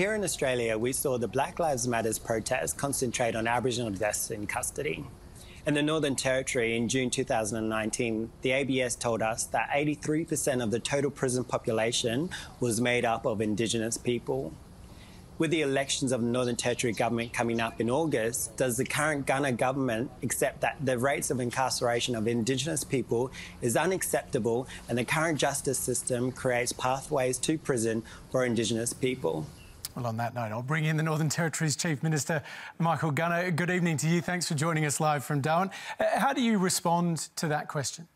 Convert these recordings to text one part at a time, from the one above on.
Here in Australia, we saw the Black Lives Matter protests concentrate on Aboriginal deaths in custody. In the Northern Territory in June 2019, the ABS told us that 83% of the total prison population was made up of Indigenous people. With the elections of the Northern Territory government coming up in August, does the current Gunner government accept that the rates of incarceration of Indigenous people is unacceptable and the current justice system creates pathways to prison for Indigenous people? Well, on that note, I'll bring in the Northern Territory's Chief Minister, Michael Gunner. Good evening to you. Thanks for joining us live from Darwin. How do you respond to that question?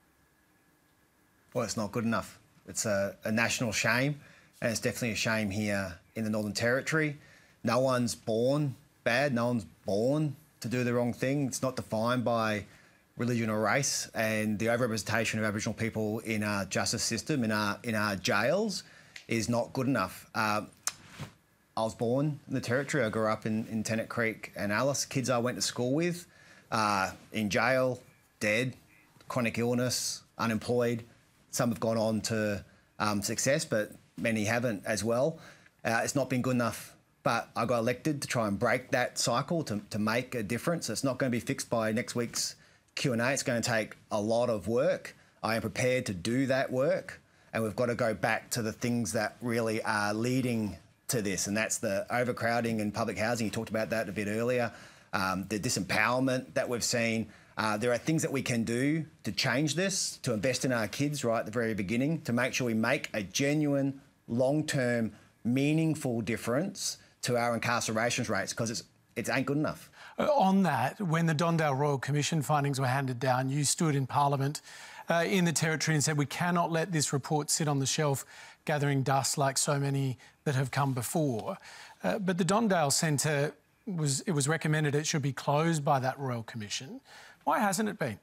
Well, it's not good enough. It's a national shame, and it's definitely a shame here in the Northern Territory. No one's born bad. No one's born to do the wrong thing. It's not defined by religion or race, and the overrepresentation of Aboriginal people in our justice system, in our jails, is not good enough. I was born in the Territory. I grew up in Tennant Creek and Alice. Kids I went to school with, in jail, dead, chronic illness, unemployed. Some have gone on to success, but many haven't as well. It's not been good enough, but I got elected to try and break that cycle, to make a difference. It's not going to be fixed by next week's Q&A. It's going to take a lot of work. I am prepared to do that work, and we've got to go back to the things that really are leading to this, and that's the overcrowding in public housing. You talked about that a bit earlier. The disempowerment that we've seen. There are things that we can do to change this, to invest in our kids right at the very beginning, to make sure we make a genuine, long-term, meaningful difference to our incarceration rates, because it ain't good enough. On that, when the Dondale Royal Commission findings were handed down, you stood in Parliament in the Territory and said we cannot let this report sit on the shelf gathering dust like so many that have come before. But the Dondale Centre, it was recommended it should be closed by that Royal Commission. Why hasn't it been?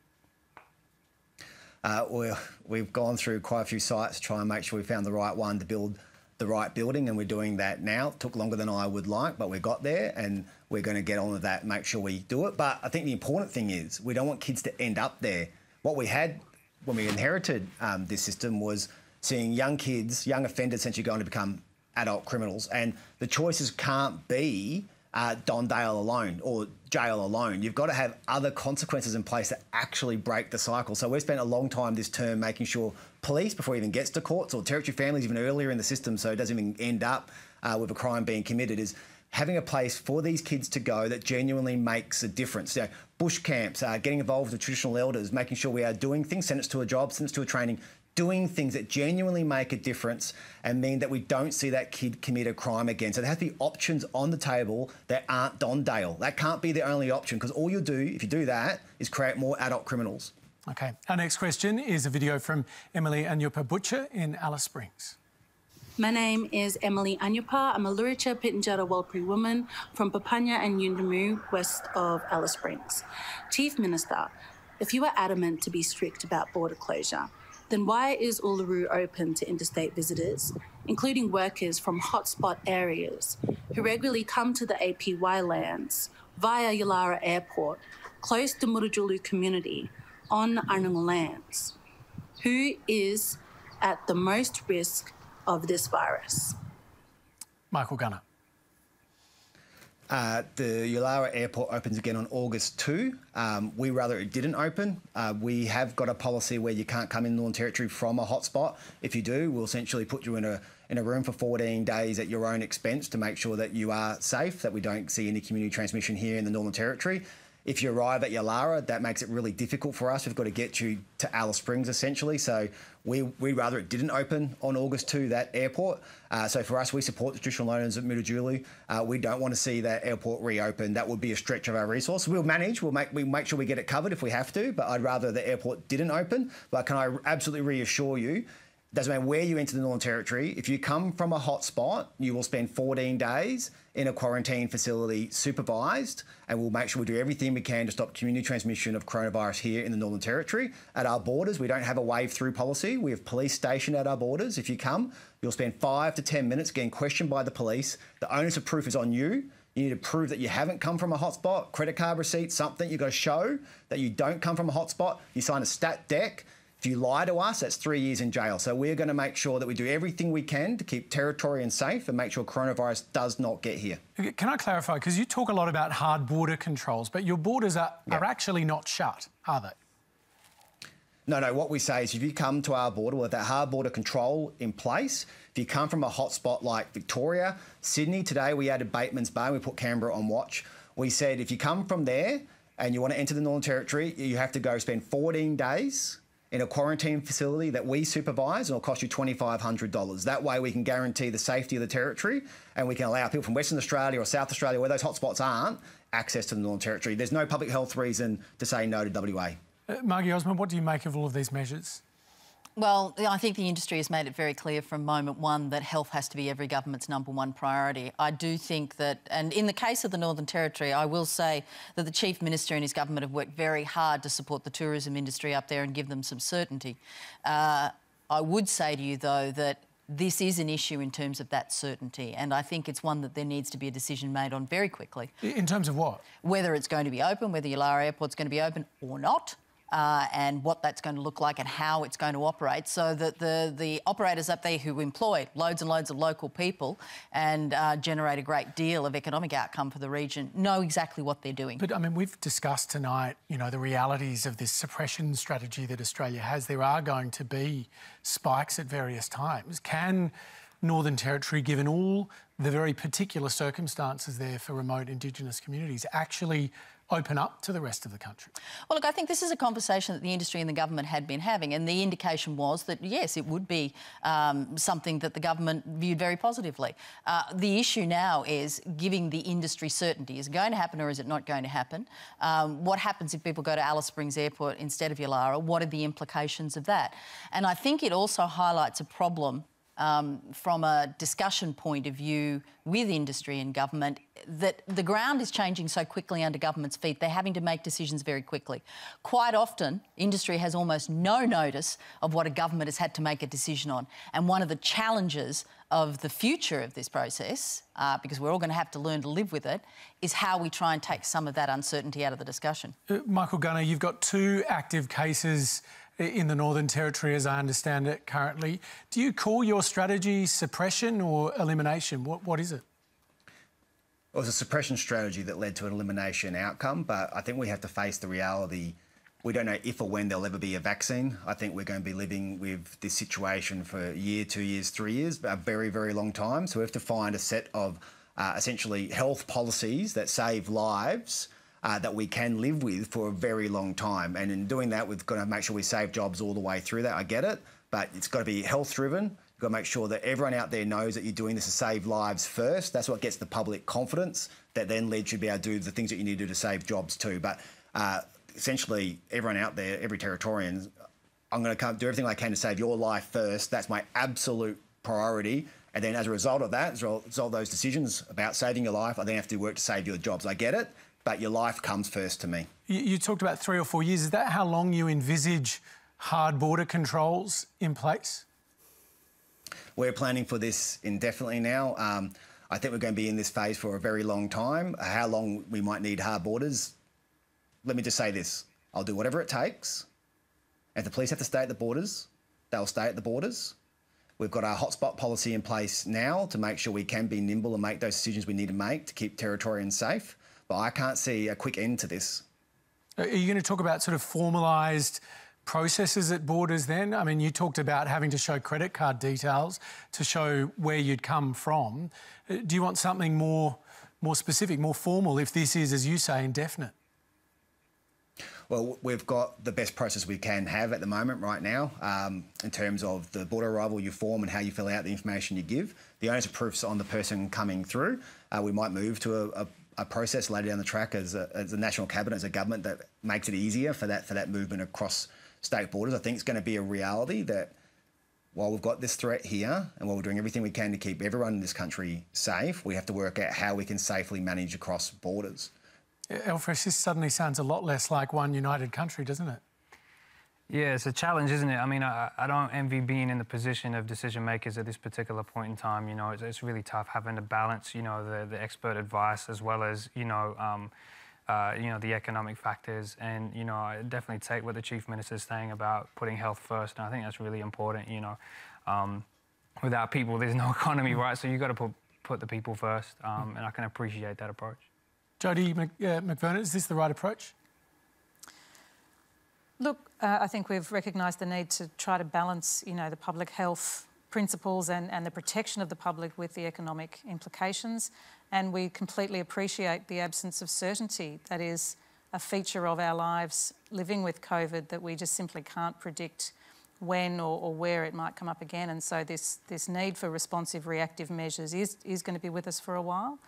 We've gone through quite a few sites to try and make sure we found the right one to build the right building, and we're doing that now. It took longer than I would like, but we got there, and we're going to get on with that and make sure we do it. But I think the important thing is we don't want kids to end up there. What we had when we inherited this system was seeing young kids, young offenders essentially going to become adult criminals, and the choices can't be Dondale alone or jail alone. You've got to have other consequences in place that actually break the cycle. So we've spent a long time this term making sure police, before it even gets to courts, or Territory families even earlier in the system so it doesn't even end up with a crime being committed, is having a place for these kids to go that genuinely makes a difference. You know, bush camps, getting involved with the traditional elders, making sure we are doing things, send us to a job, send us to a training, doing things that genuinely make a difference and mean that we don't see that kid commit a crime again. So there has to be options on the table that aren't Dondale. That can't be the only option, because all you'll do, if you do that, is create more adult criminals. OK. Our next question is a video from Emily Anyupa Butcher in Alice Springs. My name is Emily Anyupa. I'm a Luritja Pitjantjatjara Warlpiri woman from Papunya and Yuendumu, west of Alice Springs. Chief Minister, if you are adamant to be strict about border closure, then why is Uluru open to interstate visitors, including workers from hotspot areas who regularly come to the APY lands via Yulara Airport, close to Murujulu community, on Arnunga lands? Who is at the most risk of this virus? Michael Gunner. The Yulara Airport opens again on August 2. We rather it didn't open. We have got a policy where you can't come in the Northern Territory from a hotspot. If you do, we'll essentially put you in a room for 14 days at your own expense to make sure that you are safe, that we don't see any community transmission here in the Northern Territory. If you arrive at Yulara, that makes it really difficult for us. We've got to get you to Alice Springs, essentially. So we'd rather it didn't open on August 2, that airport. So for us, we support the traditional owners at Murujulu. We don't want to see that airport reopen. That would be a stretch of our resource. We'll manage. We'll make sure we get it covered if we have to, but I'd rather the airport didn't open. But can I absolutely reassure you, doesn't matter where you enter the Northern Territory, if you come from a hotspot, you will spend 14 days in a quarantine facility supervised, and we'll make sure we do everything we can to stop community transmission of coronavirus here in the Northern Territory. At our borders, we don't have a wave-through policy. We have police stationed at our borders. If you come, you'll spend 5 to 10 minutes getting questioned by the police. The onus of proof is on you. You need to prove that you haven't come from a hotspot, credit card receipt, something. You've got to show that you don't come from a hotspot. You sign a stat deck. If you lie to us, that's 3 years in jail. So we're going to make sure that we do everything we can to keep Territorians safe and make sure coronavirus does not get here. Can I clarify? Because you talk a lot about hard border controls, but your borders are actually not shut, are they? No, what we say is if you come to our border with that hard border control in place, if you come from a hotspot like Victoria, Sydney, today we added Bateman's Bay, we put Canberra on watch. We said if you come from there and you want to enter the Northern Territory, you have to go spend 14 days in a quarantine facility that we supervise, and it'll cost you $2,500. That way we can guarantee the safety of the Territory and we can allow people from Western Australia or South Australia, where those hotspots aren't, access to the Northern Territory. There's no public health reason to say no to WA. Margy, Osmond, what do you make of all of these measures? Well, I think the industry has made it very clear from moment one that health has to be every government's #1 priority. I do think that, and in the case of the Northern Territory, I will say that the Chief Minister and his government have worked very hard to support the tourism industry up there and give them some certainty. I would say to you, though, that this is an issue in terms of that certainty, and I think it's one that there needs to be a decision made on very quickly. In terms of what? Whether it's going to be open, whether Yulara Airport's going to be open or not. And what that's going to look like and how it's going to operate, so that the operators up there who employ loads and loads of local people and generate a great deal of economic outcome for the region know exactly what they're doing. But, I mean, we've discussed tonight, you know, the realities of this suppression strategy that Australia has. There are going to be spikes at various times. Can Northern Territory, given all the very particular circumstances there for remote Indigenous communities, actually open up to the rest of the country? Well, look, I think this is a conversation that the industry and the government had been having, and the indication was that, yes, it would be something that the government viewed very positively. The issue now is giving the industry certainty. Is it going to happen or is it not going to happen? What happens if people go to Alice Springs Airport instead of Yulara? What are the implications of that? And I think it also highlights a problem from a discussion point of view with industry and government, that the ground is changing so quickly under government's feet, they're having to make decisions very quickly. Quite often, industry has almost no notice of what a government has had to make a decision on. And one of the challenges of the future of this process, because we're all going to have to learn to live with it, is how we try and take some of that uncertainty out of the discussion. Michael Gunner, you've got 2 active cases in the Northern Territory, as I understand it currently. Do you call your strategy suppression or elimination? What is it? It was a suppression strategy that led to an elimination outcome, but I think we have to face the reality. We don't know if or when there'll ever be a vaccine. I think we're going to be living with this situation for a year, 2 years, 3 years, a very, very long time. So we have to find a set of essentially health policies that save lives that we can live with for a very long time. And in doing that, we've got to make sure we save jobs all the way through that. I get it, but it's got to be health-driven. You've got to make sure that everyone out there knows that you're doing this to save lives first. That's what gets the public confidence that then leads you to be able to do the things that you need to do to save jobs too. But essentially, everyone out there, every Territorian, I'm going to do everything I can to save your life first. That's my absolute priority. And then as a result of that, as a result of those decisions about saving your life, I then have to work to save your jobs. I get it, but your life comes first to me. You talked about 3 or 4 years. Is that how long you envisage hard border controls in place? We're planning for this indefinitely now. I think we're going to be in this phase for a very long time. How long we might need hard borders, let me just say this. I'll do whatever it takes. If the police have to stay at the borders, they'll stay at the borders. We've got our hotspot policy in place now to make sure we can be nimble and make those decisions we need to make to keep Territorians safe. But I can't see a quick end to this. Are you going to talk about sort of formalised processes at borders then? I mean, you talked about having to show credit card details to show where you'd come from. Do you want something more specific, more formal, if this is, as you say, indefinite? Well, we've got the best process we can have at the moment right now in terms of the border arrival you form and how you fill out the information you give. The onus of proof's on the person coming through. We might move to a process later down the track as a national cabinet, as a government, that makes it easier for that movement across state borders. I think it's going to be a reality that while we've got this threat here and while we're doing everything we can to keep everyone in this country safe, we have to work out how we can safely manage across borders. Elfresh, this suddenly sounds a lot less like one united country, doesn't it? Yeah, it's a challenge, isn't it? I mean, I don't envy being in the position of decision makers at this particular point in time. You know, it's really tough having to balance, you know, the expert advice as well as, you know, you know, the economic factors. And, you know, I definitely take what the Chief Minister's saying about putting health first, and I think that's really important, you know. Without people, there's no economy, right? So you've got to put the people first, and I can appreciate that approach. Jodie McVernon, is this the right approach? Look, I think we've recognised the need to try to balance, you know, the public health principles and the protection of the public with the economic implications. And we completely appreciate the absence of certainty. That is a feature of our lives living with COVID, that we just simply can't predict when or where it might come up again. And so this need for responsive, reactive measures is going to be with us for a while.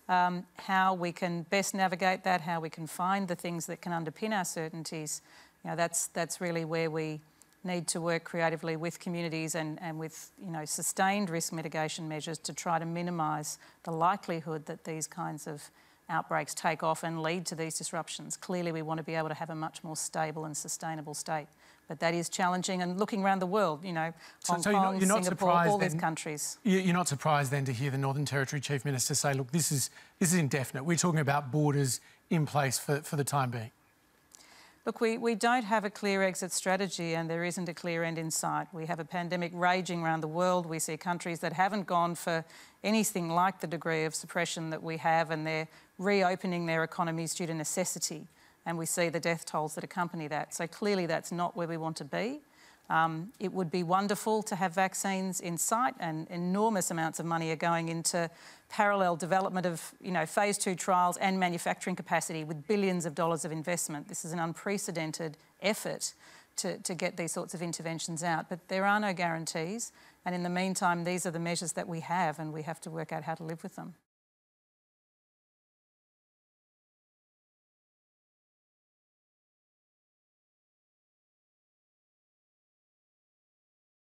How we can best navigate that, how we can find the things that can underpin our certainties, you know, that's really where we need to work creatively with communities and with, you know, sustained risk mitigation measures to try to minimise the likelihood that these kinds of outbreaks take off and lead to these disruptions. Clearly, we want to be able to have a much more stable and sustainable state. But that is challenging, and looking around the world, you know, Hong Kong, Singapore, all these countries. You're not surprised then to hear the Northern Territory Chief Minister say, look, this is indefinite. We're talking about borders in place for the time being. Look, we don't have a clear exit strategy, and there isn't a clear end in sight. We have a pandemic raging around the world. We see countries that haven't gone for anything like the degree of suppression that we have, and they're reopening their economies due to necessity. And we see the death tolls that accompany that. So clearly that's not where we want to be. It would be wonderful to have vaccines in sight, and enormous amounts of money are going into parallel development of, you know, phase 2 trials and manufacturing capacity with billions of dollars of investment. This is an unprecedented effort to get these sorts of interventions out. But there are no guarantees. And in the meantime, these are the measures that we have, and we have to work out how to live with them.